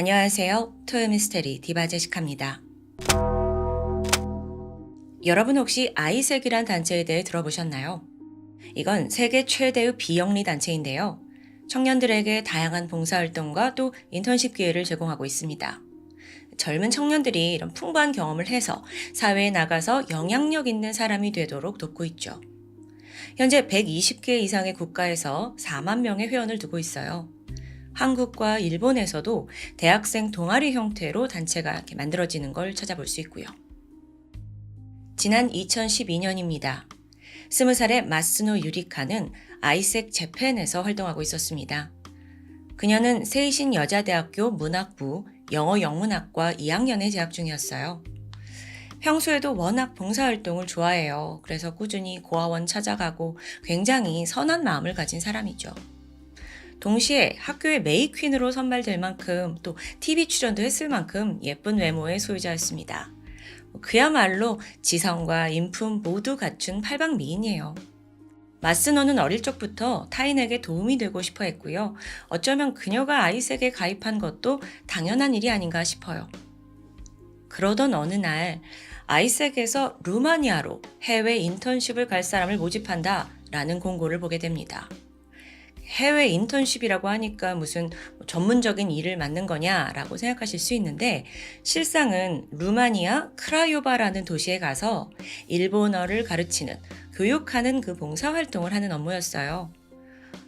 안녕하세요. 토요미스테리 디바 제시카입니다. 여러분 혹시 아이색이란 단체에 대해 들어보셨나요? 이건 세계 최대의 비영리 단체인데요. 청년들에게 다양한 봉사활동과 또 인턴십 기회를 제공하고 있습니다. 젊은 청년들이 이런 풍부한 경험을 해서 사회에 나가서 영향력 있는 사람이 되도록 돕고 있죠. 현재 120개 이상의 국가에서 4만 명의 회원을 두고 있어요. 한국과 일본에서도 대학생 동아리 형태로 단체가 이렇게 만들어지는 걸 찾아볼 수 있고요. 지난 2012년입니다. 20살의 마스노 유리카는 아이색 재팬에서 활동하고 있었습니다. 그녀는 세이신 여자대학교 문학부 영어 영문학과 2학년에 재학 중이었어요. 평소에도 워낙 봉사활동을 좋아해요. 그래서 꾸준히 고아원 찾아가고 굉장히 선한 마음을 가진 사람이죠. 동시에 학교의 메이퀸으로 선발될 만큼 또 TV 출연도 했을 만큼 예쁜 외모의 소유자였습니다. 그야말로 지성과 인품 모두 갖춘 팔방미인이에요. 마스노는 어릴 적부터 타인에게 도움이 되고 싶어 했고요. 어쩌면 그녀가 아이색에 가입한 것도 당연한 일이 아닌가 싶어요. 그러던 어느 날 아이색에서 루마니아로 해외 인턴십을 갈 사람을 모집한다 라는 공고를 보게 됩니다. 해외 인턴십이라고 하니까 무슨 전문적인 일을 맡는 거냐라고 생각하실 수 있는데 실상은 루마니아 크라요바라는 도시에 가서 일본어를 가르치는, 교육하는 그 봉사활동을 하는 업무였어요.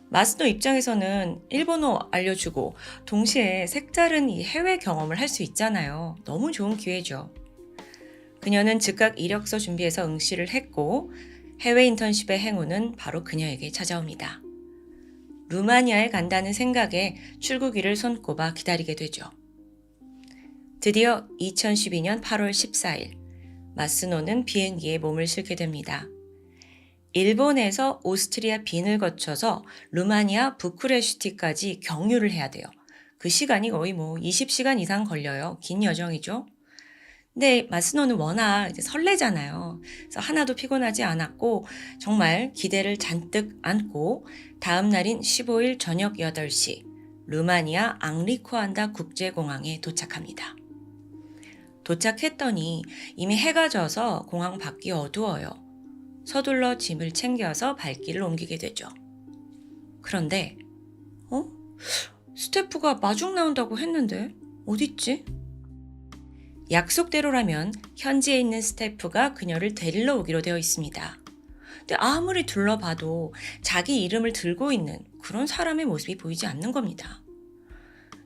마스노 입장에서는 일본어 알려주고 동시에 색다른 이 해외 경험을 할 수 있잖아요. 너무 좋은 기회죠. 그녀는 즉각 이력서 준비해서 응시를 했고 해외 인턴십의 행운은 바로 그녀에게 찾아옵니다. 루마니아에 간다는 생각에 출국일을 손꼽아 기다리게 되죠. 드디어 2012년 8월 14일, 마스노는 비행기에 몸을 실게 됩니다. 일본에서 오스트리아 빈을 거쳐서 루마니아 부쿠레슈티까지 경유를 해야 돼요. 그 시간이 거의 20시간 이상 걸려요. 긴 여정이죠. 근데 마스노는 워낙 이제 설레잖아요. 그래서 하나도 피곤하지 않았고 정말 기대를 잔뜩 안고 다음 날인 15일 저녁 8시 루마니아 앙리코안다 국제공항에 도착합니다. 도착했더니 이미 해가 져서 공항 밖이 어두워요. 서둘러 짐을 챙겨서 발길을 옮기게 되죠. 그런데 스태프가 마중 나온다고 했는데 어딨지? 약속대로라면 현지에 있는 스태프가 그녀를 데리러 오기로 되어 있습니다. 근데 아무리 둘러봐도 자기 이름을 들고 있는 그런 사람의 모습이 보이지 않는 겁니다.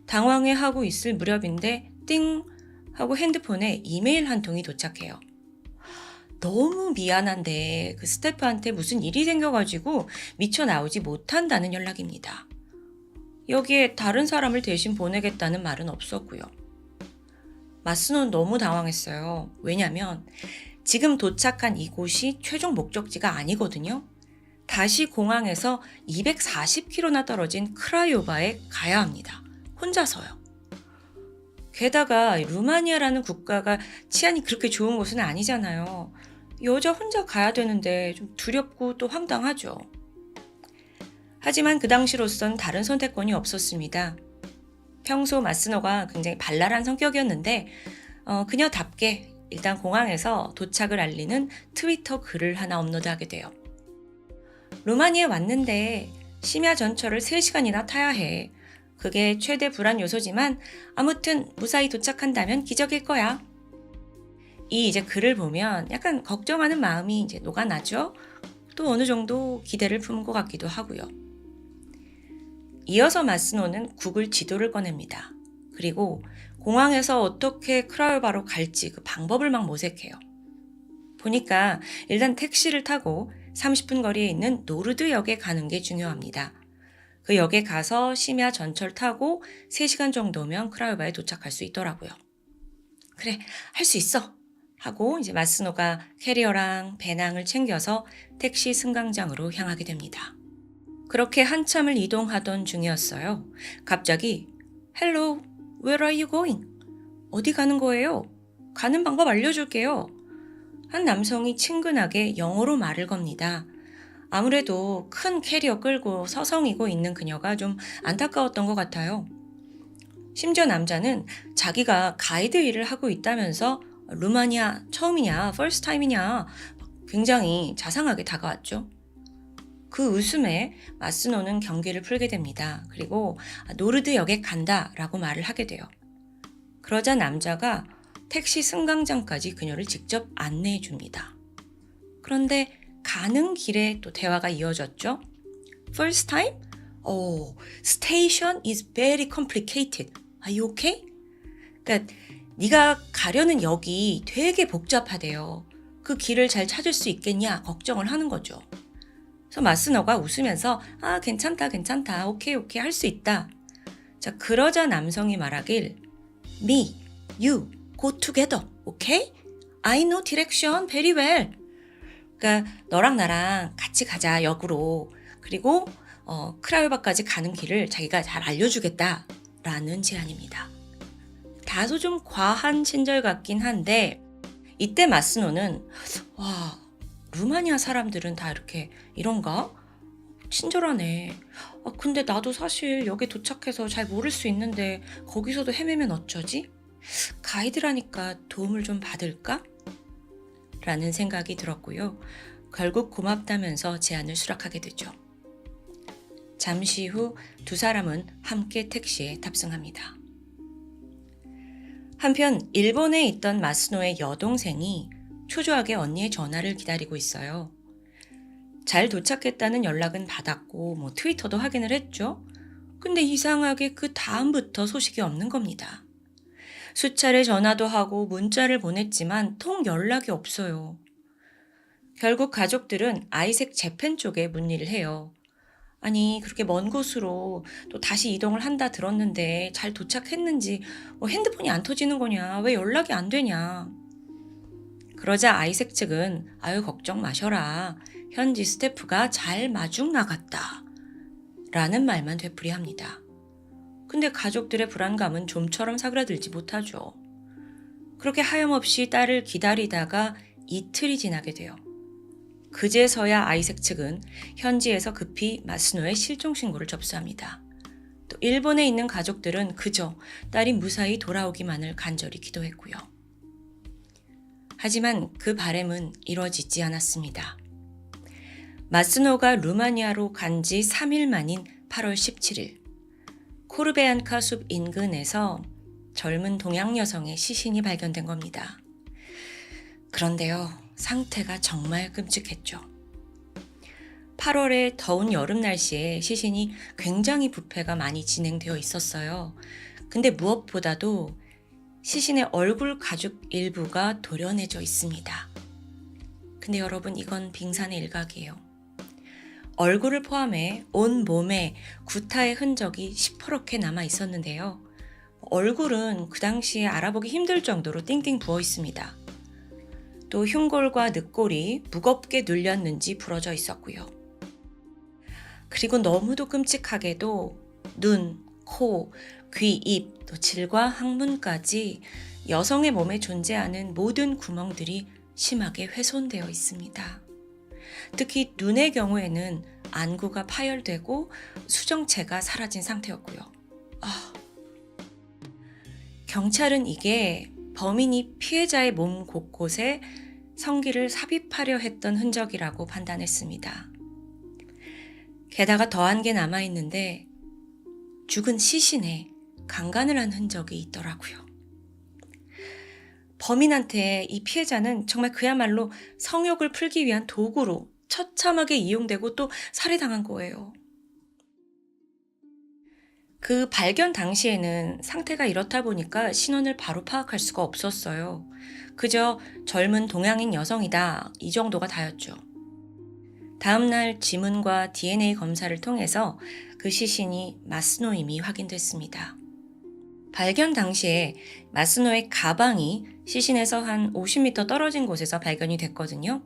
당황해하고 있을 무렵인데 띵 하고 핸드폰에 이메일 한 통이 도착해요. 너무 미안한데 그 스태프한테 무슨 일이 생겨가지고 미처 나오지 못한다는 연락입니다. 여기에 다른 사람을 대신 보내겠다는 말은 없었고요. 마스노는 너무 당황했어요. 왜냐면 지금 도착한 이곳이 최종 목적지가 아니거든요. 다시 공항에서 240km나 떨어진 크라요바에 가야 합니다. 혼자서요. 게다가 루마니아라는 국가가 치안이 그렇게 좋은 곳은 아니잖아요. 여자 혼자 가야 되는데 좀 두렵고 또 황당하죠. 하지만 그 당시로선 다른 선택권이 없었습니다. 평소 마스노가 굉장히 발랄한 성격이었는데 그녀답게 일단 공항에서 도착을 알리는 트위터 글을 하나 업로드하게 돼요. 루마니아에 왔는데 심야 전철을 3시간이나 타야 해. 그게 최대 불안 요소지만 아무튼 무사히 도착한다면 기적일 거야. 이 이제 글을 보면 약간 걱정하는 마음이 이제 녹아나죠. 또 어느 정도 기대를 품은 것 같기도 하고요. 이어서 마스노는 구글 지도를 꺼냅니다. 그리고 공항에서 어떻게 크라요바로 갈지 그 방법을 막 모색해요. 보니까 일단 택시를 타고 30분 거리에 있는 노르드역에 가는 게 중요합니다. 그 역에 가서 심야 전철 타고 3시간 정도면 크라요바에 도착할 수 있더라고요. 그래, 할 수 있어! 하고 이제 마스노가 캐리어랑 배낭을 챙겨서 택시 승강장으로 향하게 됩니다. 그렇게 한참을 이동하던 중이었어요. 갑자기 Hello, where are you going? 어디 가는 거예요? 가는 방법 알려줄게요. 한 남성이 친근하게 영어로 말을 겁니다. 아무래도 큰 캐리어 끌고 서성이고 있는 그녀가 좀 안타까웠던 것 같아요. 심지어 남자는 자기가 가이드 일을 하고 있다면서 루마니아 처음이냐, 퍼스트 타임이냐 굉장히 자상하게 다가왔죠. 그 웃음에 마스노는 경기를 풀게 됩니다. 그리고 노르드역에 간다라고 말을 하게 돼요. 그러자 남자가 택시 승강장까지 그녀를 직접 안내해 줍니다. 그런데 가는 길에 또 대화가 이어졌죠. First time? Oh, station is very complicated. Are you okay? 그러니까 네가 가려는 역이 되게 복잡하대요. 그 길을 잘 찾을 수 있겠냐 걱정을 하는 거죠. 그래서 마스너가 웃으면서 괜찮다 괜찮다 오케이 할 수 있다. 자, 그러자 남성이 말하길 Me, you, go together, okay? I know direction very well. 그러니까 너랑 나랑 같이 가자 역으로. 그리고 크라요바까지 가는 길을 자기가 잘 알려주겠다라는 제안입니다. 다소 좀 과한 친절 같긴 한데 이때 마스노는 와, 루마니아 사람들은 다 이렇게 이런가? 친절하네. 근데 나도 사실 여기 도착해서 잘 모를 수 있는데 거기서도 헤매면 어쩌지? 가이드라니까 도움을 좀 받을까? 라는 생각이 들었고요. 결국 고맙다면서 제안을 수락하게 되죠. 잠시 후 두 사람은 함께 택시에 탑승합니다. 한편 일본에 있던 마스노의 여동생이 초조하게 언니의 전화를 기다리고 있어요. 잘 도착했다는 연락은 받았고 트위터도 확인을 했죠. 근데 이상하게 그 다음부터 소식이 없는 겁니다. 수차례 전화도 하고 문자를 보냈지만 통 연락이 없어요. 결국 가족들은 아이색 재팬 쪽에 문의를 해요. 아니 그렇게 먼 곳으로 또 다시 이동을 한다 들었는데 잘 도착했는지 핸드폰이 안 터지는 거냐, 왜 연락이 안 되냐. 그러자 아이색 측은 걱정 마셔라, 현지 스태프가 잘 마중 나갔다 라는 말만 되풀이합니다. 근데 가족들의 불안감은 좀처럼 사그라들지 못하죠. 그렇게 하염없이 딸을 기다리다가 이틀이 지나게 돼요. 그제서야 아이색 측은 현지에서 급히 마스노의 실종 신고를 접수합니다. 또 일본에 있는 가족들은 그저 딸이 무사히 돌아오기만을 간절히 기도했고요. 하지만 그 바람은 이루어지지 않았습니다. 마스노가 루마니아로 간 지 3일 만인 8월 17일 코르베안카 숲 인근에서 젊은 동양 여성의 시신이 발견된 겁니다. 그런데요, 상태가 정말 끔찍했죠. 8월의 더운 여름 날씨에 시신이 굉장히 부패가 많이 진행되어 있었어요. 근데 무엇보다도 시신의 얼굴 가죽 일부가 도려내져 있습니다. 근데 여러분, 이건 빙산의 일각이에요. 얼굴을 포함해 온 몸에 구타의 흔적이 시퍼렇게 남아 있었는데요. 얼굴은 그 당시에 알아보기 힘들 정도로 띵띵 부어 있습니다. 또 흉골과 늑골이 무겁게 눌렸는지 부러져 있었고요. 그리고 너무도 끔찍하게도 눈, 코, 귀, 입, 또 질과 항문까지 여성의 몸에 존재하는 모든 구멍들이 심하게 훼손되어 있습니다. 특히 눈의 경우에는 안구가 파열되고 수정체가 사라진 상태였고요. 경찰은 이게 범인이 피해자의 몸 곳곳에 성기를 삽입하려 했던 흔적이라고 판단했습니다. 게다가 더한 게 남아있는데 죽은 시신에 강간을 한 흔적이 있더라고요. 범인한테 이 피해자는 정말 그야말로 성욕을 풀기 위한 도구로 처참하게 이용되고 또 살해당한 거예요. 그 발견 당시에는 상태가 이렇다 보니까 신원을 바로 파악할 수가 없었어요. 그저 젊은 동양인 여성이다, 이 정도가 다였죠. 다음날 지문과 DNA 검사를 통해서 그 시신이 마스노임이 확인됐습니다. 발견 당시에 마스노의 가방이 시신에서 한 50m 떨어진 곳에서 발견이 됐거든요.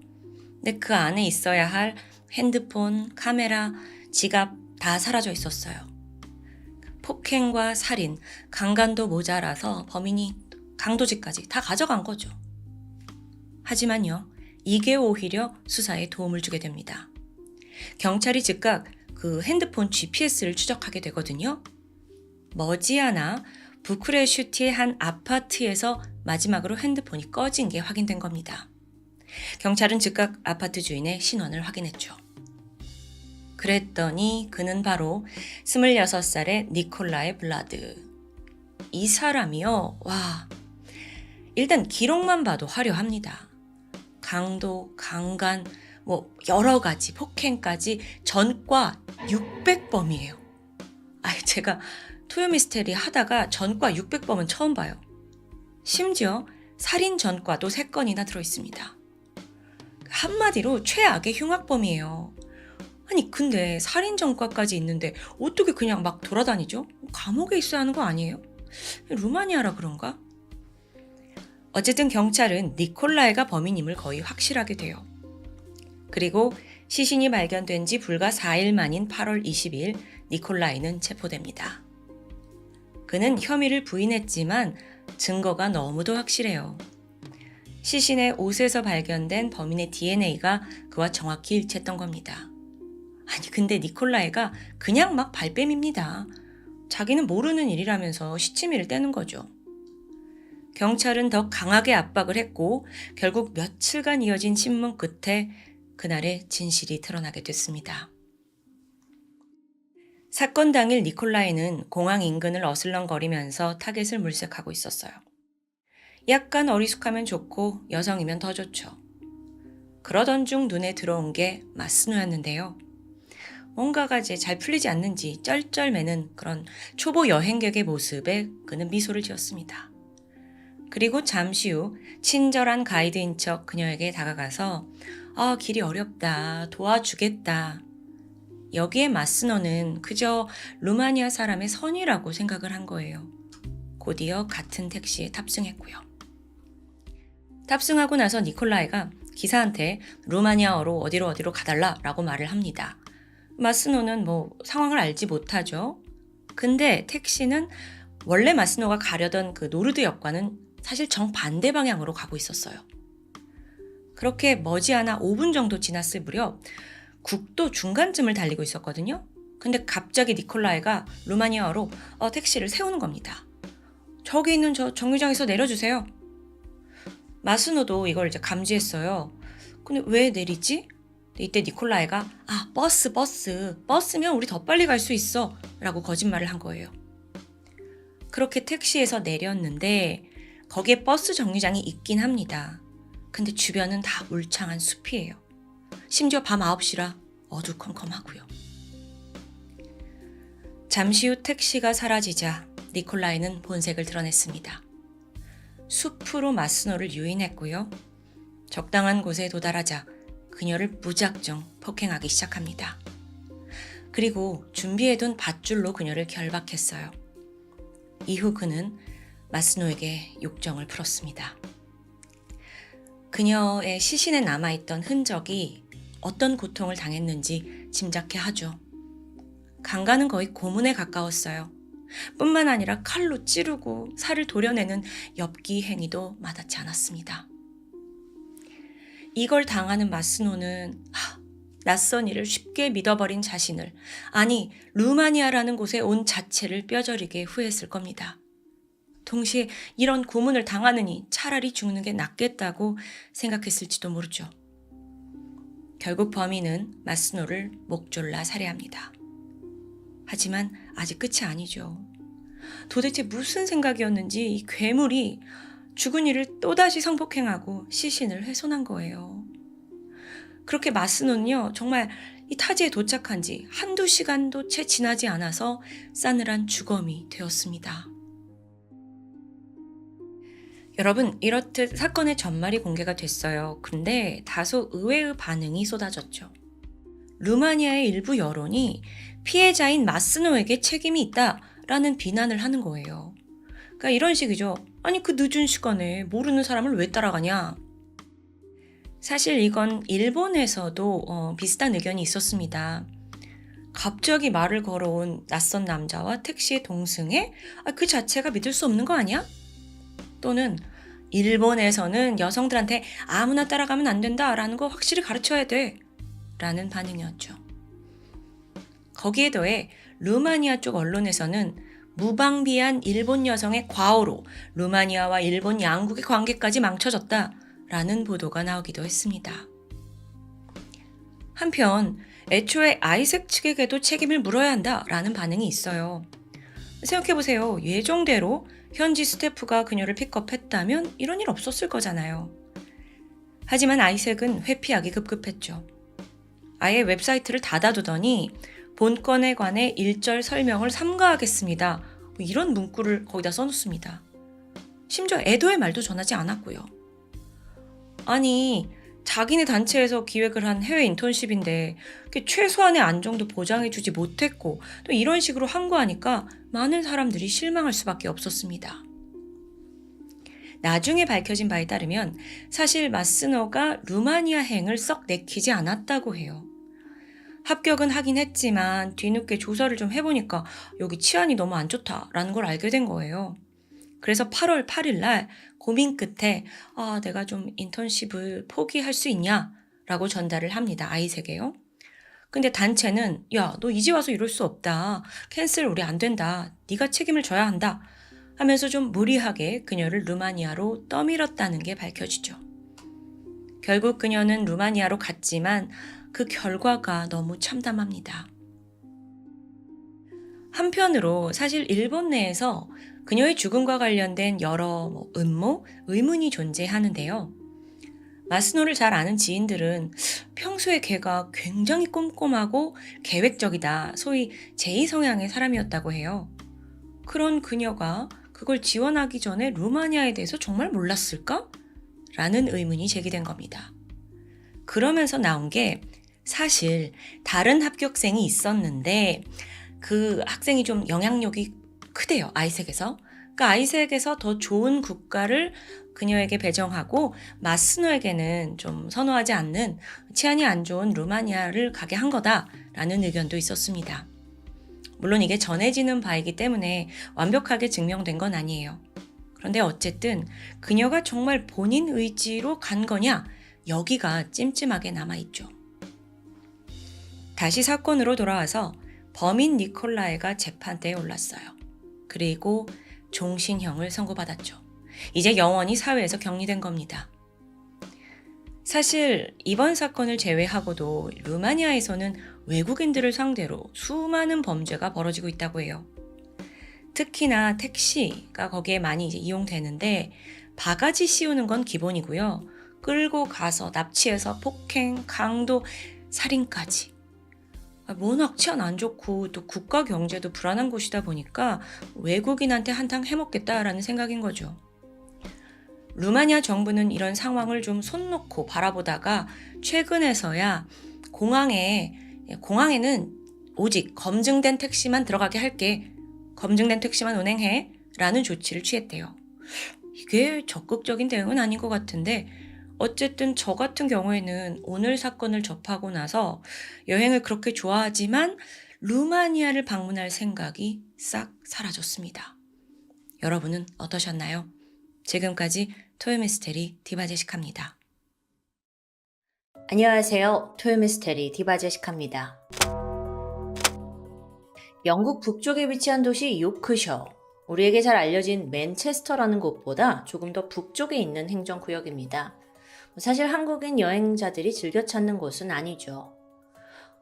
근데 그 안에 있어야 할 핸드폰, 카메라, 지갑 다 사라져 있었어요. 폭행과 살인, 강간도 모자라서 범인이 강도질까지 다 가져간 거죠. 하지만요, 이게 오히려 수사에 도움을 주게 됩니다. 경찰이 즉각 그 핸드폰 GPS를 추적하게 되거든요. 머지않아 부쿠레슈티의 한 아파트에서 마지막으로 핸드폰이 꺼진 게 확인된 겁니다. 경찰은 즉각 아파트 주인의 신원을 확인했죠. 그랬더니 그는 바로 26살의 니콜라이 블라드. 이 사람이요. 와, 일단 기록만 봐도 화려합니다. 강도, 강간, 여러 가지 폭행까지 전과 600범이에요. 제가 토요미스테리 하다가 전과 600범은 처음 봐요. 심지어 살인 전과도 3건이나 들어있습니다. 한마디로 최악의 흉악범이에요. 아니 근데 살인 전과까지 있는데 어떻게 그냥 막 돌아다니죠? 감옥에 있어야 하는 거 아니에요? 루마니아라 그런가? 어쨌든 경찰은 니콜라이가 범인임을 거의 확실하게 돼요. 그리고 시신이 발견된 지 불과 4일 만인 8월 20일 니콜라이는 체포됩니다. 그는 혐의를 부인했지만 증거가 너무도 확실해요. 시신의 옷에서 발견된 범인의 DNA가 그와 정확히 일치했던 겁니다. 아니 근데 니콜라이가 그냥 막 발뺌입니다. 자기는 모르는 일이라면서 시치미를 떼는 거죠. 경찰은 더 강하게 압박을 했고 결국 며칠간 이어진 신문 끝에 그날의 진실이 드러나게 됐습니다. 사건 당일 니콜라이는 공항 인근을 어슬렁거리면서 타겟을 물색하고 있었어요. 약간 어리숙하면 좋고 여성이면 더 좋죠. 그러던 중 눈에 들어온 게 마스노였는데요. 뭔가가 이제 잘 풀리지 않는지 쩔쩔매는 그런 초보 여행객의 모습에 그는 미소를 지었습니다. 그리고 잠시 후 친절한 가이드인 척 그녀에게 다가가서 길이 어렵다, 도와주겠다. 여기에 마스노는 그저 루마니아 사람의 선의라고 생각을 한 거예요. 곧이어 같은 택시에 탑승했고요. 탑승하고 나서 니콜라이가 기사한테 루마니아어로 어디로 가달라라고 말을 합니다. 마스노는 상황을 알지 못하죠. 근데 택시는 원래 마스노가 가려던 그 노르드역과는 사실 정반대 방향으로 가고 있었어요. 그렇게 머지않아 5분 정도 지났을 무렵 국도 중간쯤을 달리고 있었거든요. 근데 갑자기 니콜라이가 루마니아어로 택시를 세우는 겁니다. 저기 있는 저 정류장에서 내려주세요. 마스노도 이걸 이제 감지했어요. 근데 왜 내리지? 이때 니콜라이가 버스면 우리 더 빨리 갈 수 있어 라고 거짓말을 한 거예요. 그렇게 택시에서 내렸는데 거기에 버스 정류장이 있긴 합니다. 근데 주변은 다 울창한 숲이에요. 심지어 밤 9시라 어두컴컴하고요. 잠시 후 택시가 사라지자 니콜라이는 본색을 드러냈습니다. 숲으로 마스노를 유인했고요. 적당한 곳에 도달하자 그녀를 무작정 폭행하기 시작합니다. 그리고 준비해둔 밧줄로 그녀를 결박했어요. 이후 그는 마스노에게 욕정을 풀었습니다. 그녀의 시신에 남아있던 흔적이 어떤 고통을 당했는지 짐작해 하죠. 강간은 거의 고문에 가까웠어요. 뿐만 아니라 칼로 찌르고 살을 도려내는 엽기 행위도 마다치 않았습니다. 이걸 당하는 마스노는 낯선 이를 쉽게 믿어버린 자신을, 아니 루마니아라는 곳에 온 자체를 뼈저리게 후회했을 겁니다. 동시에 이런 고문을 당하느니 차라리 죽는 게 낫겠다고 생각했을지도 모르죠. 결국 범인은 마스노를 목졸라 살해합니다. 하지만 아직 끝이 아니죠. 도대체 무슨 생각이었는지 이 괴물이 죽은 이를 또다시 성폭행하고 시신을 훼손한 거예요. 그렇게 마스노는요, 정말 이 타지에 도착한 지 한두 시간도 채 지나지 않아서 싸늘한 주검이 되었습니다. 여러분, 이렇듯 사건의 전말이 공개가 됐어요. 근데 다소 의외의 반응이 쏟아졌죠. 루마니아의 일부 여론이 피해자인 마스노에게 책임이 있다라는 비난을 하는 거예요. 그러니까 이런 식이죠. 아니 그 늦은 시간에 모르는 사람을 왜 따라가냐. 사실 이건 일본에서도 비슷한 의견이 있었습니다. 갑자기 말을 걸어온 낯선 남자와 택시의 동승에 그 자체가 믿을 수 없는 거 아니야? 또는 일본에서는 여성들한테 아무나 따라가면 안 된다라는 거 확실히 가르쳐야 돼 라는 반응이었죠. 거기에 더해 루마니아 쪽 언론에서는 무방비한 일본 여성의 과오로 루마니아와 일본 양국의 관계까지 망쳐졌다라는 보도가 나오기도 했습니다. 한편 애초에 아이색 측에게도 책임을 물어야 한다라는 반응이 있어요. 생각해보세요. 예정대로 현지 스태프가 그녀를 픽업했다면 이런 일 없었을 거잖아요. 하지만 아이색은 회피하기 급급했죠. 아예 웹사이트를 닫아두더니 본건에 관해 일절 설명을 삼가하겠습니다. 이런 문구를 거기다 써놓습니다. 심지어 애도의 말도 전하지 않았고요. 아니, 자기네 단체에서 기획을 한 해외 인턴십인데 최소한의 안정도 보장해주지 못했고 또 이런 식으로 항거하니까 많은 사람들이 실망할 수밖에 없었습니다. 나중에 밝혀진 바에 따르면 사실 마스너가 루마니아행을 썩 내키지 않았다고 해요. 합격은 하긴 했지만 뒤늦게 조사를 좀 해보니까 여기 치안이 너무 안 좋다라는 걸 알게 된 거예요. 그래서 8월 8일 날 고민 끝에 내가 좀 인턴십을 포기할 수 있냐? 라고 전달을 합니다. 아이색에요. 근데 단체는 야, 너 이제 와서 이럴 수 없다. 캔슬 우리 안 된다. 네가 책임을 져야 한다. 하면서 좀 무리하게 그녀를 루마니아로 떠밀었다는 게 밝혀지죠. 결국 그녀는 루마니아로 갔지만 그 결과가 너무 참담합니다. 한편으로 사실 일본 내에서 그녀의 죽음과 관련된 여러 음모, 의문이 존재하는데요. 마스노를 잘 아는 지인들은 평소에 걔가 굉장히 꼼꼼하고 계획적이다, 소위 제2 성향의 사람이었다고 해요. 그런 그녀가 그걸 지원하기 전에 루마니아에 대해서 정말 몰랐을까? 라는 의문이 제기된 겁니다. 그러면서 나온 게 사실 다른 합격생이 있었는데 그 학생이 좀 영향력이 크대요. 아이색에서. 그러니까 아이색에서 더 좋은 국가를 그녀에게 배정하고 마스노에게는 좀 선호하지 않는 치안이 안 좋은 루마니아를 가게 한 거다라는 의견도 있었습니다. 물론 이게 전해지는 바이기 때문에 완벽하게 증명된 건 아니에요. 그런데 어쨌든 그녀가 정말 본인 의지로 간 거냐? 여기가 찜찜하게 남아있죠. 다시 사건으로 돌아와서 범인 니콜라이가 재판대에 올랐어요. 그리고 종신형을 선고받았죠. 이제 영원히 사회에서 격리된 겁니다. 사실 이번 사건을 제외하고도 루마니아에서는 외국인들을 상대로 수많은 범죄가 벌어지고 있다고 해요. 특히나 택시가 거기에 많이 이제 이용되는데 바가지 씌우는 건 기본이고요. 끌고 가서 납치해서 폭행, 강도, 살인까지. 워낙 치안 안 좋고 또 국가 경제도 불안한 곳이다 보니까 외국인한테 한탕 해먹겠다라는 생각인 거죠. 루마니아 정부는 이런 상황을 좀 손 놓고 바라보다가 최근에서야 공항에는 오직 검증된 택시만 들어가게 할게. 검증된 택시만 운행해. 라는 조치를 취했대요. 이게 적극적인 대응은 아닌 것 같은데 어쨌든 저 같은 경우에는 오늘 사건을 접하고 나서 여행을 그렇게 좋아하지만 루마니아를 방문할 생각이 싹 사라졌습니다. 여러분은 어떠셨나요? 지금까지 토요미스테리 디바제시카입니다. 안녕하세요. 토요미스테리 디바제시카입니다. 영국 북쪽에 위치한 도시 요크셔. 우리에게 잘 알려진 맨체스터라는 곳보다 조금 더 북쪽에 있는 행정구역입니다. 사실 한국인 여행자들이 즐겨 찾는 곳은 아니죠.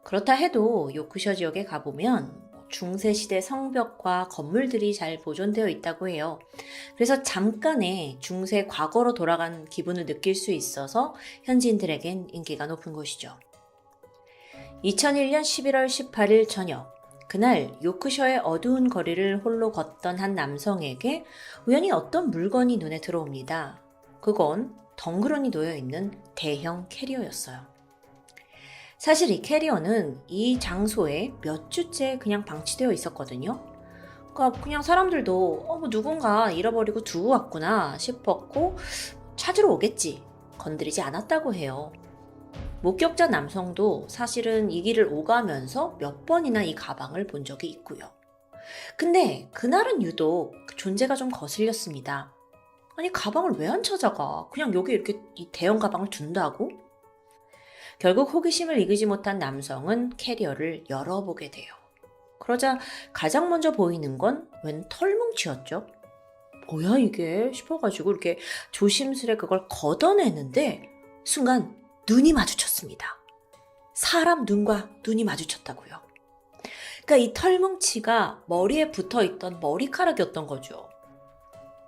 그렇다 해도 요크셔 지역에 가보면 중세시대 성벽과 건물들이 잘 보존되어 있다고 해요. 그래서 잠깐의 중세 과거로 돌아간 기분을 느낄 수 있어서 현지인들에겐 인기가 높은 곳이죠. 2001년 11월 18일 저녁, 그날 요크셔의 어두운 거리를 홀로 걷던 한 남성에게 우연히 어떤 물건이 눈에 들어옵니다. 그건 덩그러니 놓여있는 대형 캐리어였어요. 사실 이 캐리어는 이 장소에 몇 주째 그냥 방치되어 있었거든요. 그러니까 그냥 사람들도 누군가 잃어버리고 두고 왔구나 싶었고 찾으러 오겠지 건드리지 않았다고 해요. 목격자 남성도 사실은 이 길을 오가면서 몇 번이나 이 가방을 본 적이 있고요. 근데 그날은 유독 그 존재가 좀 거슬렸습니다. 아니 가방을 왜 안 찾아가? 그냥 여기 이렇게 이 대형 가방을 둔다고? 결국 호기심을 이기지 못한 남성은 캐리어를 열어보게 돼요. 그러자 가장 먼저 보이는 건 웬 털뭉치였죠. 뭐야 이게 싶어가지고 이렇게 조심스레 그걸 걷어내는데 순간 눈이 마주쳤습니다. 사람 눈과 눈이 마주쳤다고요. 그러니까 이 털뭉치가 머리에 붙어있던 머리카락이었던 거죠.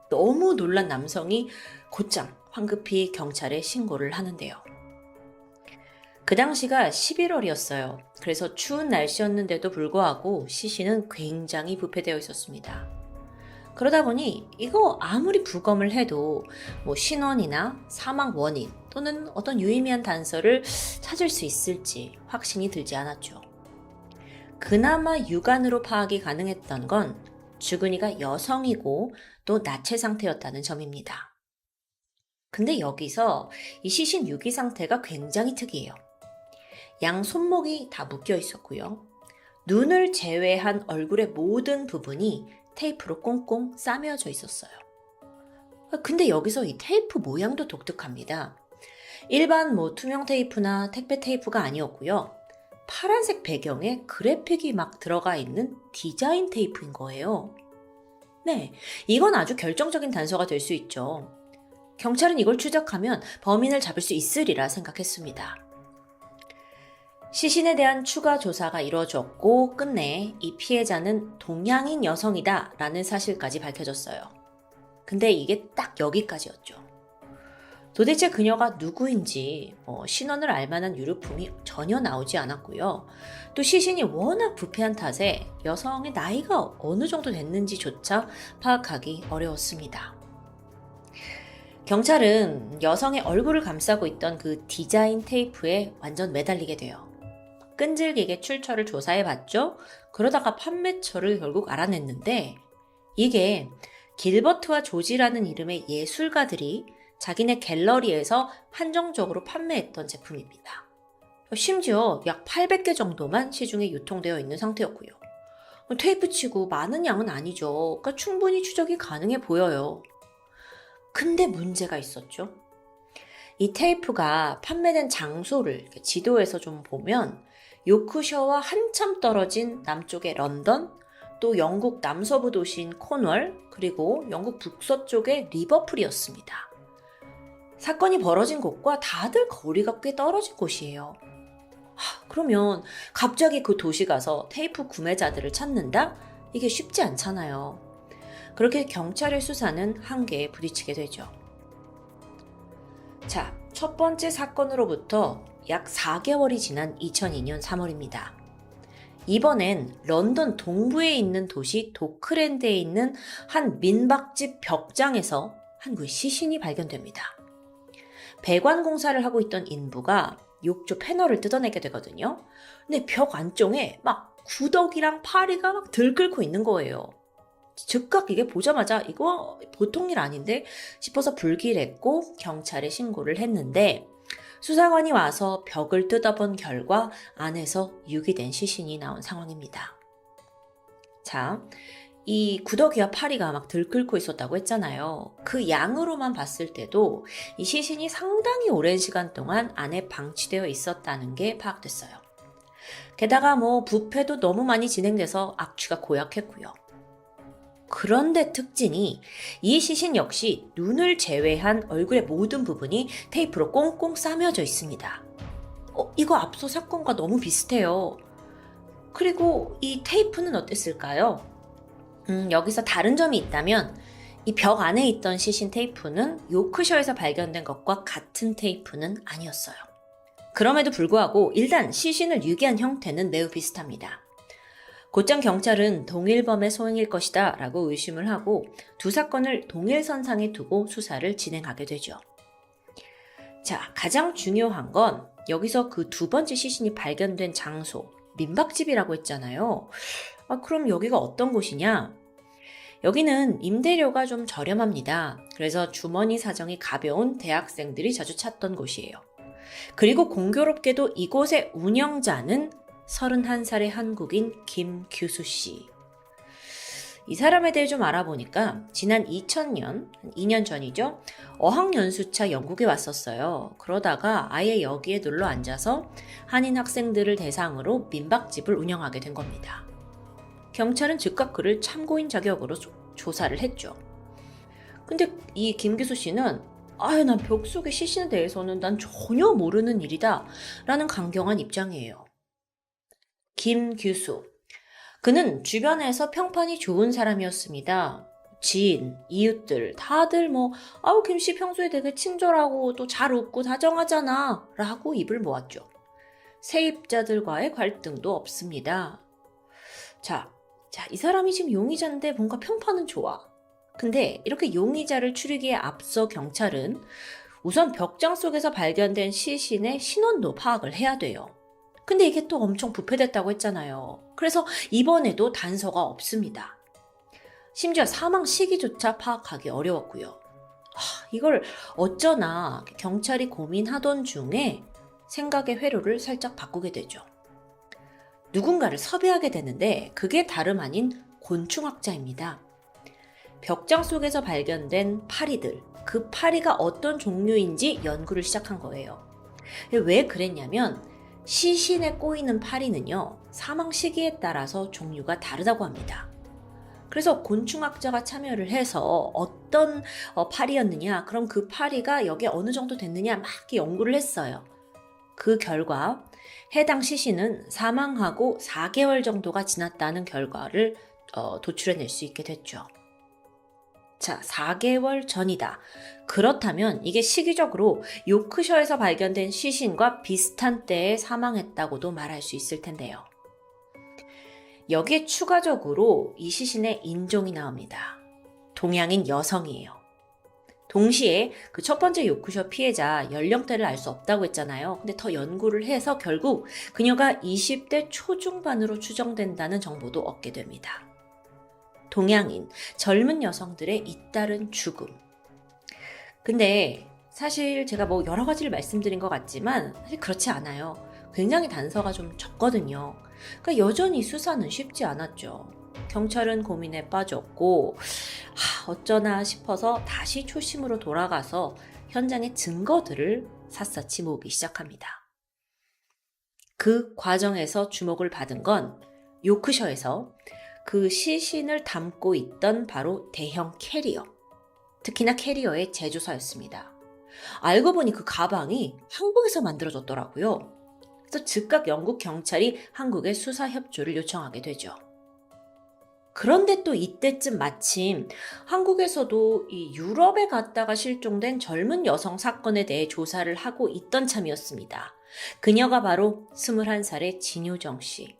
너무 놀란 남성이 곧장 황급히 경찰에 신고를 하는데요. 그 당시가 11월이었어요. 그래서 추운 날씨였는데도 불구하고 시신은 굉장히 부패되어 있었습니다. 그러다 보니 이거 아무리 부검을 해도 신원이나 사망 원인 또는 어떤 유의미한 단서를 찾을 수 있을지 확신이 들지 않았죠. 그나마 육안으로 파악이 가능했던 건 주근이가 여성이고 또 나체 상태였다는 점입니다. 근데 여기서 이 시신 유기 상태가 굉장히 특이해요. 양 손목이 다 묶여 있었고요. 눈을 제외한 얼굴의 모든 부분이 테이프로 꽁꽁 싸매어져 있었어요. 근데 여기서 이 테이프 모양도 독특합니다. 일반 투명 테이프나 택배 테이프가 아니었고요. 파란색 배경에 그래픽이 막 들어가 있는 디자인 테이프인 거예요. 네, 이건 아주 결정적인 단서가 될 수 있죠. 경찰은 이걸 추적하면 범인을 잡을 수 있으리라 생각했습니다. 시신에 대한 추가 조사가 이루어졌고 끝내 이 피해자는 동양인 여성이다 라는 사실까지 밝혀졌어요. 근데 이게 딱 여기까지였죠. 도대체 그녀가 누구인지 신원을 알만한 유류품이 전혀 나오지 않았고요. 또 시신이 워낙 부패한 탓에 여성의 나이가 어느 정도 됐는지조차 파악하기 어려웠습니다. 경찰은 여성의 얼굴을 감싸고 있던 그 디자인 테이프에 완전 매달리게 돼요. 끈질기게 출처를 조사해봤죠. 그러다가 판매처를 결국 알아냈는데 이게 길버트와 조지라는 이름의 예술가들이 자기네 갤러리에서 한정적으로 판매했던 제품입니다. 심지어 약 800개 정도만 시중에 유통되어 있는 상태였고요. 테이프치고 많은 양은 아니죠. 그러니까 충분히 추적이 가능해 보여요. 근데 문제가 있었죠. 이 테이프가 판매된 장소를 지도에서 좀 보면 요크셔와 한참 떨어진 남쪽의 런던, 또 영국 남서부 도시인 코널, 그리고 영국 북서쪽의 리버풀이었습니다. 사건이 벌어진 곳과 다들 거리가 꽤 떨어진 곳이에요. 그러면 갑자기 그 도시 가서 테이프 구매자들을 찾는다? 이게 쉽지 않잖아요. 그렇게 경찰의 수사는 한계에 부딪히게 되죠. 자, 첫 번째 사건으로부터 약 4개월이 지난 2002년 3월입니다. 이번엔 런던 동부에 있는 도시 도크랜드에 있는 한 민박집 벽장에서 한 구의 시신이 발견됩니다. 배관 공사를 하고 있던 인부가 욕조 패널을 뜯어내게 되거든요. 근데 벽 안쪽에 막 구더기랑 파리가 막 들끓고 있는 거예요. 즉각 이게 보자마자 이거 보통 일 아닌데 싶어서 불길했고 경찰에 신고를 했는데 수사관이 와서 벽을 뜯어본 결과 안에서 유기된 시신이 나온 상황입니다. 자, 이 구더기와 파리가 막 들끓고 있었다고 했잖아요. 그 양으로만 봤을 때도 이 시신이 상당히 오랜 시간 동안 안에 방치되어 있었다는 게 파악됐어요. 게다가 부패도 너무 많이 진행돼서 악취가 고약했고요. 그런데 특징이 이 시신 역시 눈을 제외한 얼굴의 모든 부분이 테이프로 꽁꽁 싸매어져 있습니다. 이거 앞서 사건과 너무 비슷해요. 그리고 이 테이프는 어땠을까요? 여기서 다른 점이 있다면 이 벽 안에 있던 시신 테이프는 요크셔에서 발견된 것과 같은 테이프는 아니었어요. 그럼에도 불구하고 일단 시신을 유기한 형태는 매우 비슷합니다. 곧장 경찰은 동일범의 소행일 것이다 라고 의심을 하고 두 사건을 동일선상에 두고 수사를 진행하게 되죠. 자, 가장 중요한 건 여기서 그 두 번째 시신이 발견된 장소, 민박집이라고 했잖아요. 그럼 여기가 어떤 곳이냐? 여기는 임대료가 좀 저렴합니다. 그래서 주머니 사정이 가벼운 대학생들이 자주 찾던 곳이에요. 그리고 공교롭게도 이곳의 운영자는 31살의 한국인 김규수 씨. 이 사람에 대해 좀 알아보니까 지난 2000년, 2년 전이죠. 어학연수차 영국에 왔었어요. 그러다가 아예 여기에 눌러 앉아서 한인 학생들을 대상으로 민박집을 운영하게 된 겁니다. 경찰은 즉각 그를 참고인 자격으로 조사를 했죠. 근데 이 김규수 씨는 난 벽 속의 시신에 대해서는 난 전혀 모르는 일이다 라는 강경한 입장이에요. 김규수. 그는 주변에서 평판이 좋은 사람이었습니다. 지인, 이웃들 다들 김씨 평소에 되게 친절하고 또 잘 웃고 다정하잖아 라고 입을 모았죠. 세입자들과의 갈등도 없습니다. 자, 이 사람이 지금 용의자인데 뭔가 평판은 좋아. 근데 이렇게 용의자를 추리기에 앞서 경찰은 우선 벽장 속에서 발견된 시신의 신원도 파악을 해야 돼요. 근데 이게 또 엄청 부패됐다고 했잖아요. 그래서 이번에도 단서가 없습니다. 심지어 사망 시기조차 파악하기 어려웠고요. 이걸 어쩌나 경찰이 고민하던 중에 생각의 회로를 살짝 바꾸게 되죠. 누군가를 섭외하게 되는데 그게 다름 아닌 곤충학자입니다. 벽장 속에서 발견된 파리들, 그 파리가 어떤 종류인지 연구를 시작한 거예요. 왜 그랬냐면 시신에 꼬이는 파리는요, 사망 시기에 따라서 종류가 다르다고 합니다. 그래서 곤충학자가 참여를 해서 어떤 파리였느냐, 그럼 그 파리가 여기에 어느 정도 됐느냐 막 연구를 했어요. 그 결과 해당 시신은 사망하고 4개월 정도가 지났다는 결과를 도출해낼 수 있게 됐죠. 자, 4개월 전이다. 그렇다면 이게 시기적으로 요크셔에서 발견된 시신과 비슷한 때에 사망했다고도 말할 수 있을 텐데요. 여기에 추가적으로 이 시신의 인종이 나옵니다. 동양인 여성이에요. 동시에 그 첫 번째 요크셔 피해자 연령대를 알 수 없다고 했잖아요. 근데 더 연구를 해서 결국 그녀가 20대 초중반으로 추정된다는 정보도 얻게 됩니다. 동양인, 젊은 여성들의 잇따른 죽음. 근데 사실 제가 여러 가지를 말씀드린 것 같지만 사실 그렇지 않아요. 굉장히 단서가 좀 적거든요. 그러니까 여전히 수사는 쉽지 않았죠. 경찰은 고민에 빠졌고 어쩌나 싶어서 다시 초심으로 돌아가서 현장의 증거들을 샅샅이 모으기 시작합니다. 그 과정에서 주목을 받은 건 요크셔에서 그 시신을 담고 있던 바로 대형 캐리어, 특히나 캐리어의 제조사였습니다. 알고 보니 그 가방이 한국에서 만들어졌더라고요. 그래서 즉각 영국 경찰이 한국에 수사 협조를 요청하게 되죠. 그런데 또 이때쯤 마침 한국에서도 이 유럽에 갔다가 실종된 젊은 여성 사건에 대해 조사를 하고 있던 참이었습니다. 그녀가 바로 21살의 진효정 씨.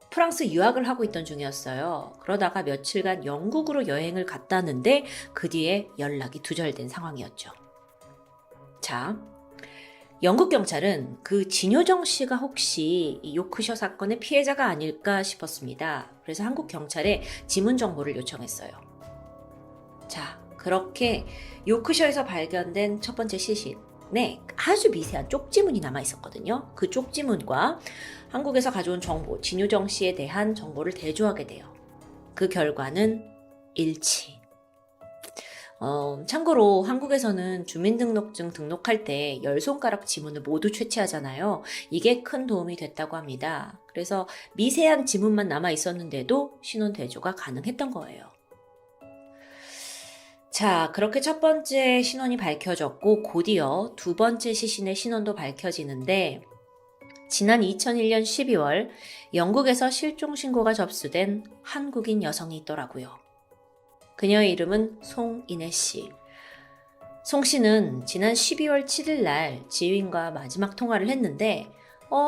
프랑스 유학을 하고 있던 중이었어요. 그러다가 며칠간 영국으로 여행을 갔다는데 그 뒤에 연락이 두절된 상황이었죠. 자, 영국 경찰은 그 진효정 씨가 혹시 이 요크셔 사건의 피해자가 아닐까 싶었습니다. 그래서 한국 경찰에 지문 정보를 요청했어요. 자, 그렇게 요크셔에서 발견된 첫 번째 시신에 아주 미세한 쪽지문이 남아 있었거든요. 그 쪽지문과 한국에서 가져온 정보, 진효정 씨에 대한 정보를 대조하게 돼요. 그 결과는 일치. 참고로 한국에서는 주민등록증 등록할 때 10손가락 지문을 모두 채취하잖아요. 이게 큰 도움이 됐다고 합니다. 그래서 미세한 지문만 남아 있었는데도 신원 대조가 가능했던 거예요. 자, 그렇게 첫 번째 신원이 밝혀졌고 곧이어 두 번째 시신의 신원도 밝혀지는데 지난 2001년 12월 영국에서 실종 신고가 접수된 한국인 여성이 있더라고요. 그녀의 이름은 송인혜 씨. 송 씨는 지난 12월 7일 날 지인과 마지막 통화를 했는데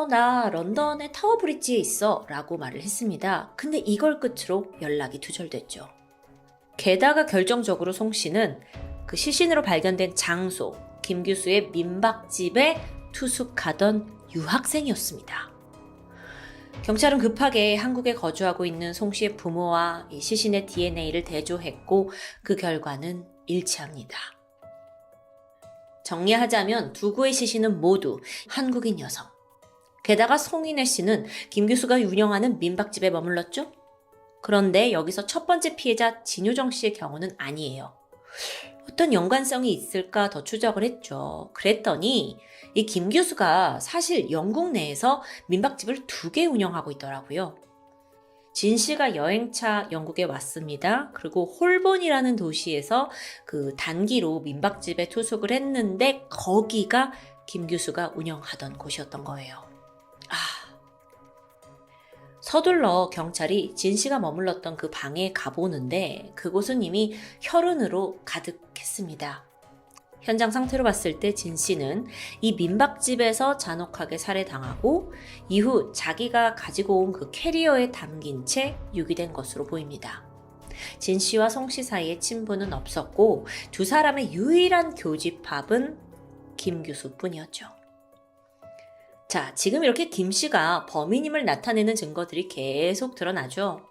나 런던의 타워 브릿지에 있어 라고 말을 했습니다. 근데 이걸 끝으로 연락이 두절됐죠. 게다가 결정적으로 송 씨는 그 시신으로 발견된 장소, 김 교수의 민박집에 투숙하던 유학생이었습니다. 경찰은 급하게 한국에 거주하고 있는 송 씨의 부모와 이 시신의 DNA를 대조했고 그 결과는 일치합니다. 정리하자면 두 구의 시신은 모두 한국인 여성. 게다가 송인혜 씨는 김 교수가 운영하는 민박집에 머물렀죠? 그런데 여기서 첫 번째 피해자 진효정 씨의 경우는 아니에요. 어떤 연관성이 있을까 더 추적을 했죠. 그랬더니 이 김 교수가 사실 영국 내에서 민박집을 2개 운영하고 있더라고요. 진 씨가 여행차 영국에 왔습니다. 그리고 홀본이라는 도시에서 그 단기로 민박집에 투숙을 했는데 거기가 김 교수가 운영하던 곳이었던 거예요. 서둘러 경찰이 진 씨가 머물렀던 그 방에 가보는데 그곳은 이미 혈흔으로 가득했습니다. 현장 상태로 봤을 때 진 씨는 이 민박집에서 잔혹하게 살해당하고 이후 자기가 가지고 온 그 캐리어에 담긴 채 유기된 것으로 보입니다. 진 씨와 송 씨 사이에 친분은 없었고 두 사람의 유일한 교집합은 김 교수뿐이었죠. 자, 지금 이렇게 김 씨가 범인임을 나타내는 증거들이 계속 드러나죠.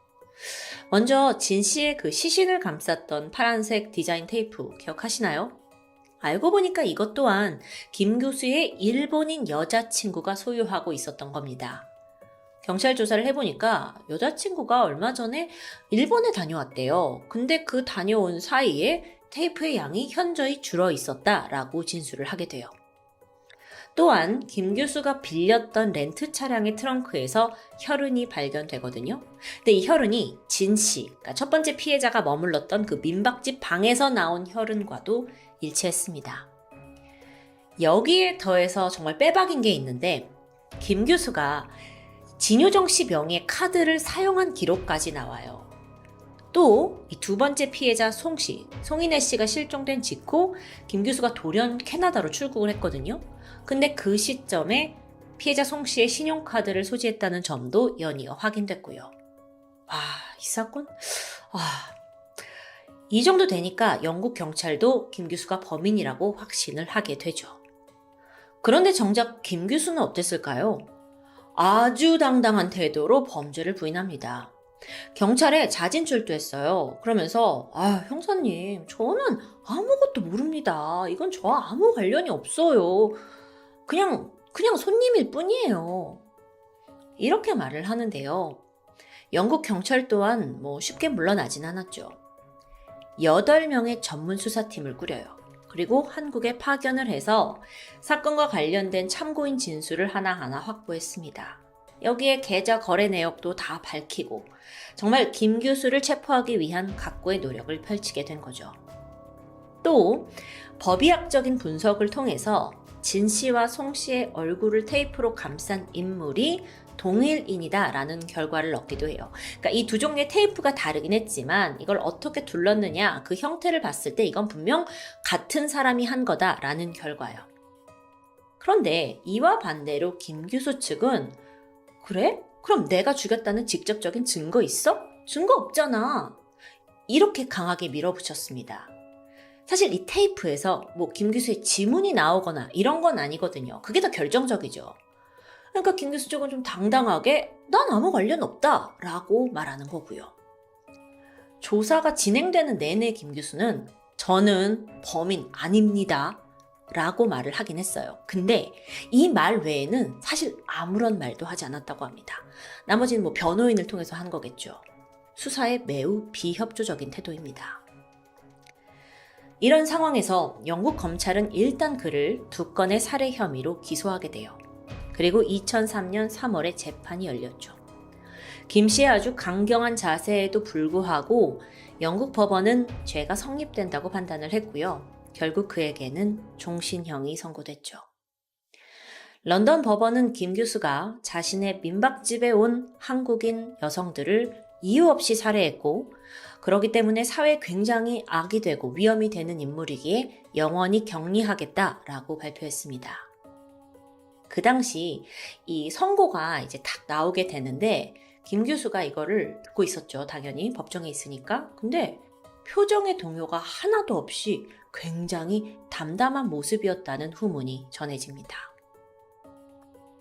먼저 진 씨의 그 시신을 감쌌던 파란색 디자인 테이프 기억하시나요? 알고 보니까 이것 또한 김 교수의 일본인 여자친구가 소유하고 있었던 겁니다. 경찰 조사를 해보니까 여자친구가 얼마 전에 일본에 다녀왔대요. 근데 그 다녀온 사이에 테이프의 양이 현저히 줄어 있었다라고 진술을 하게 돼요. 또한 김 교수가 빌렸던 렌트 차량의 트렁크에서 혈흔이 발견되거든요. 근데 이 혈흔이 진 씨, 그러니까 첫 번째 피해자가 머물렀던 그 민박집 방에서 나온 혈흔과도 일치했습니다. 여기에 더해서 정말 빼박인 게 있는데 김 교수가 진효정 씨 명의의 카드를 사용한 기록까지 나와요. 또 이 두 번째 피해자 송 씨, 송인혜 씨가 실종된 직후 김 교수가 돌연 캐나다로 출국을 했거든요. 근데 그 시점에 피해자 송 씨의 신용카드를 소지했다는 점도 연이어 확인됐고요. 이 사건? 이 정도 되니까 영국 경찰도 김 교수가 범인이라고 확신을 하게 되죠. 그런데 정작 김 교수는 어땠을까요? 아주 당당한 태도로 범죄를 부인합니다. 경찰에 자진 출두했어요. 그러면서 형사님, 저는 아무것도 모릅니다. 이건 저와 아무 관련이 없어요. 그냥 손님일 뿐이에요. 이렇게 말을 하는데요. 영국 경찰 또한 쉽게 물러나진 않았죠. 8명의 전문 수사팀을 꾸려요. 그리고 한국에 파견을 해서 사건과 관련된 참고인 진술을 하나하나 확보했습니다. 여기에 계좌 거래 내역도 다 밝히고 정말 김 교수를 체포하기 위한 각고의 노력을 펼치게 된 거죠. 또 법의학적인 분석을 통해서 진 씨와 송 씨의 얼굴을 테이프로 감싼 인물이 동일인이다라는 결과를 얻기도 해요. 그러니까 이 두 종류의 테이프가 다르긴 했지만 이걸 어떻게 둘렀느냐, 그 형태를 봤을 때 이건 분명 같은 사람이 한 거다라는 결과예요. 그런데 이와 반대로 김 교수 측은 그래? 그럼 내가 죽였다는 직접적인 증거 있어? 증거 없잖아. 이렇게 강하게 밀어붙였습니다. 사실 이 테이프에서 김 교수의 지문이 나오거나 이런 건 아니거든요. 그게 더 결정적이죠. 그러니까 김 교수 쪽은 좀 당당하게 난 아무 관련 없다 라고 말하는 거고요. 조사가 진행되는 내내 김 교수는 저는 범인 아닙니다 라고 말을 하긴 했어요. 근데 이 말 외에는 사실 아무런 말도 하지 않았다고 합니다. 나머지는 변호인을 통해서 한 거겠죠. 수사에 매우 비협조적인 태도입니다. 이런 상황에서 영국 검찰은 일단 그를 2건의 살해 혐의로 기소하게 돼요. 그리고 2003년 3월에 재판이 열렸죠. 김 씨의 아주 강경한 자세에도 불구하고 영국 법원은 죄가 성립된다고 판단을 했고요. 결국 그에게는 종신형이 선고됐죠. 런던 법원은 김 교수가 자신의 민박집에 온 한국인 여성들을 이유 없이 살해했고 그렇기 때문에 사회에 굉장히 악이 되고 위험이 되는 인물이기에 영원히 격리하겠다라고 발표했습니다. 그 당시 이 선고가 이제 딱 나오게 되는데 김 교수가 이거를 듣고 있었죠. 당연히 법정에 있으니까. 근데 표정의 동요가 하나도 없이 굉장히 담담한 모습이었다는 후문이 전해집니다.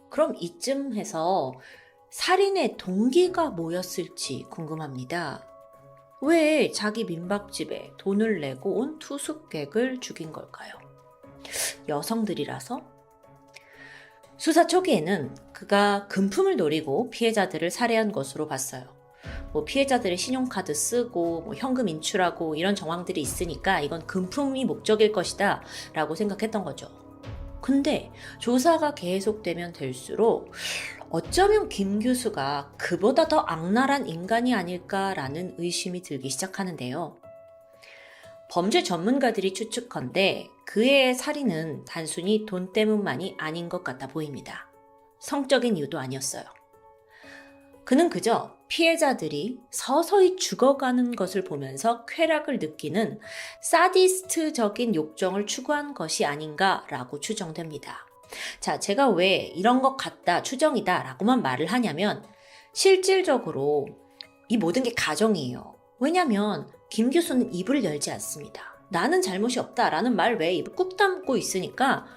그럼 이쯤에서 살인의 동기가 뭐였을지 궁금합니다. 왜 자기 민박집에 돈을 내고 온 투숙객을 죽인 걸까요? 여성들이라서? 수사 초기에는 그가 금품을 노리고 피해자들을 살해한 것으로 봤어요. 피해자들의 신용카드 쓰고 현금 인출하고 이런 정황들이 있으니까 이건 금품이 목적일 것이다 라고 생각했던 거죠. 근데 조사가 계속되면 될수록 어쩌면 김 교수가 그보다 더 악랄한 인간이 아닐까라는 의심이 들기 시작하는데요. 범죄 전문가들이 추측컨대 그의 살인은 단순히 돈 때문만이 아닌 것 같아 보입니다. 성적인 이유도 아니었어요. 그는 그저 피해자들이 서서히 죽어가는 것을 보면서 쾌락을 느끼는 사디스트적인 욕정을 추구한 것이 아닌가라고 추정됩니다. 자, 제가 왜 이런 것 같다, 추정이다 라고만 말을 하냐면 실질적으로 이 모든 게 가정이에요. 왜냐면 김 교수는 입을 열지 않습니다. 나는 잘못이 없다라는 말 외에 입을 꾹 담고 있으니까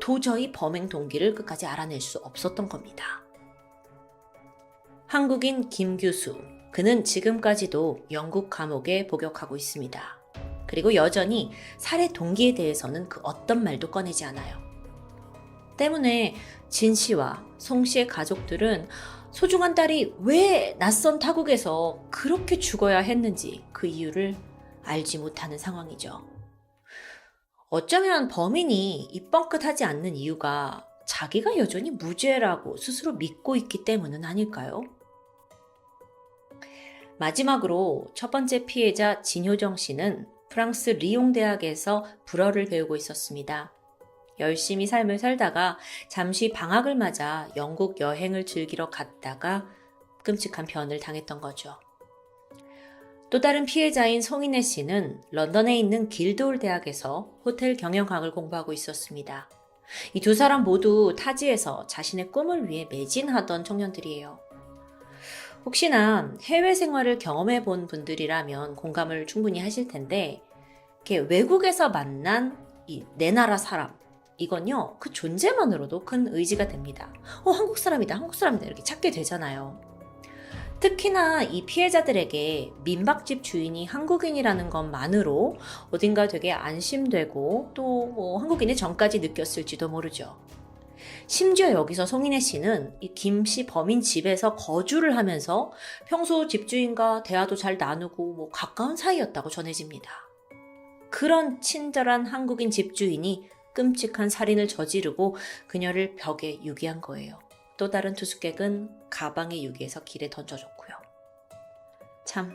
도저히 범행 동기를 끝까지 알아낼 수 없었던 겁니다. 한국인 김 교수, 그는 지금까지도 영국 감옥에 복역하고 있습니다. 그리고 여전히 살해 동기에 대해서는 그 어떤 말도 꺼내지 않아요. 때문에 진 씨와 송 씨의 가족들은 소중한 딸이 왜 낯선 타국에서 그렇게 죽어야 했는지 그 이유를 알지 못하는 상황이죠. 어쩌면 범인이 입 뻥끗하지 않는 이유가 자기가 여전히 무죄라고 스스로 믿고 있기 때문은 아닐까요? 마지막으로 첫 번째 피해자 진효정 씨는 프랑스 리옹 대학에서 불어를 배우고 있었습니다. 열심히 삶을 살다가 잠시 방학을 맞아 영국 여행을 즐기러 갔다가 끔찍한 변을 당했던 거죠. 또 다른 피해자인 송인혜 씨는 런던에 있는 길드홀 대학에서 호텔 경영학을 공부하고 있었습니다. 이 두 사람 모두 타지에서 자신의 꿈을 위해 매진하던 청년들이에요. 혹시나 해외 생활을 경험해 본 분들이라면 공감을 충분히 하실 텐데, 이렇게 외국에서 만난 이 내 나라 사람, 이건요, 그 존재만으로도 큰 의지가 됩니다. 한국 사람이다, 한국 사람이다, 이렇게 찾게 되잖아요. 특히나 이 피해자들에게 민박집 주인이 한국인이라는 것만으로 어딘가 되게 안심되고 또 한국인의 정까지 느꼈을지도 모르죠. 심지어 여기서 송인혜 씨는 이 김 씨 범인 집에서 거주를 하면서 평소 집주인과 대화도 잘 나누고 가까운 사이였다고 전해집니다. 그런 친절한 한국인 집주인이 끔찍한 살인을 저지르고 그녀를 벽에 유기한 거예요. 또 다른 투숙객은 가방에 유기해서 길에 던져줬고요. 참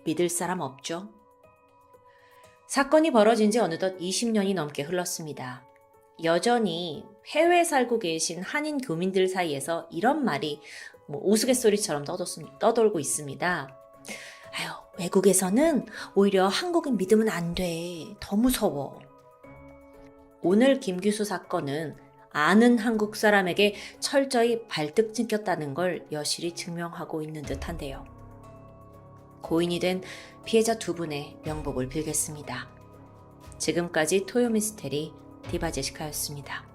믿을 사람 없죠? 사건이 벌어진 지 어느덧 20년이 넘게 흘렀습니다. 여전히 해외에 살고 계신 한인 교민들 사이에서 이런 말이 우스갯소리처럼 떠돌고 있습니다. 외국에서는 오히려 한국인 믿으면 안 돼. 더 무서워. 오늘 김규수 사건은 아는 한국 사람에게 철저히 발등 찍혔다는 걸 여실히 증명하고 있는 듯한데요. 고인이 된 피해자 두 분의 명복을 빌겠습니다. 지금까지 토요미스테리 디바제시카였습니다.